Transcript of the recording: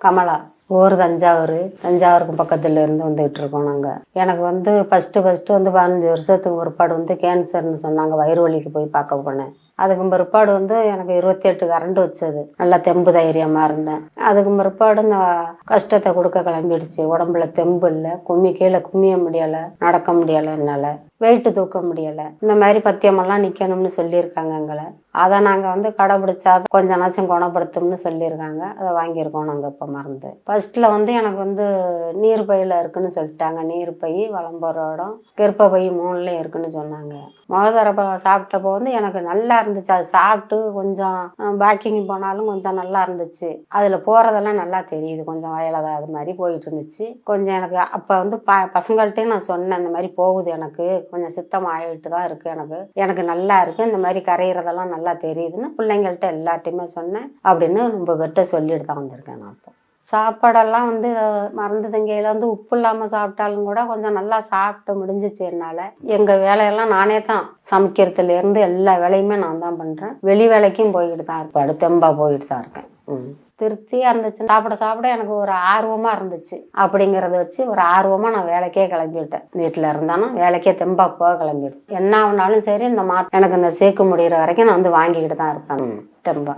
கமலா. ஊர் தஞ்சாவூருக்கு பக்கத்துல இருந்து வந்துகிட்டு இருக்கோம் நாங்க. எனக்கு வந்து ஃபர்ஸ்ட் வந்து 15 வருஷத்துக்கு பிற்பாடு கேன்சர்னு சொன்னாங்க. வயிறு வலிக்கு போய் பார்க்க போனேன். அதுக்கு பிற்பாடு எனக்கு 28 கரண்ட் வச்சது. நல்லா தெம்பு தைரியமா இருந்தேன். அதுக்கு பிற்பாடு இந்த கஷ்டத்தை கொடுக்க கிளம்பிடுச்சு. உடம்புல தெம்பு இல்லை, கீழே கும்மிய முடியலை, நடக்க முடியலை, என்னால் வெயிட்டு தூக்க முடியலை. இந்த மாதிரி பத்தியமெல்லாம் நிற்கணும்னு சொல்லியிருக்காங்க எங்களை. அதை நாங்கள் கடைபிடிச்சா கொஞ்ச நாச்சும் குணப்படுத்தும்னு சொல்லியிருக்காங்க. அதை வாங்கியிருக்கோம் நாங்கள். இப்போ மருந்து ஃபர்ஸ்ட்ல எனக்கு நீர் பையில் இருக்குன்னு சொல்லிட்டாங்க. நீர் பை, வலம்புரோடம், கர்ப்ப பை 3லையும் இருக்குன்னு சொன்னாங்க. தடவை சாப்பிட்டப்போ எனக்கு நல்லா இருந்துச்சு. அது சாப்பிட்டு கொஞ்சம் பேக்கிங் போனாலும் கொஞ்சம் நல்லா இருந்துச்சு. அதில் போகிறதெல்லாம் நல்லா தெரியுது. கொஞ்சம் வயலதாக அது மாதிரி போயிட்டு இருந்துச்சு. கொஞ்சம் எனக்கு அப்போ பசங்கள்கிட்டையும் நான் சொன்னேன், இந்த மாதிரி போகுது, எனக்கு கொஞ்சம் சித்தம் ஆகிட்டு தான் இருக்குது, எனக்கு நல்லா இருக்குது, இந்த மாதிரி கரையிறதெல்லாம் நல்லா தெரியுதுன்னு பிள்ளைங்கள்ட்ட எல்லாத்தையுமே சொன்னேன். அப்படின்னு ரொம்ப பேர்கிட்ட சொல்லிட்டு தான் வந்திருக்கேன் நான். இப்போ சாப்பாடெல்லாம் மருந்து தங்கையில் உப்பு இல்லாமல் சாப்பிட்டாலும் கூட கொஞ்சம் நல்லா சாப்பிட்டு முடிஞ்சிச்சு என்னால். எங்கள் வேலையெல்லாம் நானே தான் சமைக்கிறதுலேருந்து எல்லா வேலையுமே நான் தான் பண்ணுறேன். வெளி வேலைக்கும் போய்கிட்டு தான் இருப்பேன். அடுத்தம்பா போயிட்டு தான் இருக்கேன். திருப்தியாக இருந்துச்சு. சாப்பிட எனக்கு ஒரு ஆர்வமாக இருந்துச்சு. அப்படிங்கிறத வச்சு ஒரு ஆர்வமாக நான் வேலைக்கே கிளம்பிவிட்டேன். வீட்டில் இருந்தாலும் வேலைக்கே தெம்பா போக கிளம்பிடுச்சு. என்ன ஆனாலும் சரி, எனக்கு இந்த சேர்க்க முடிகிற வரைக்கும் நான் வாங்கிக்கிட்டு தான் இருப்பேன் தெம்பா.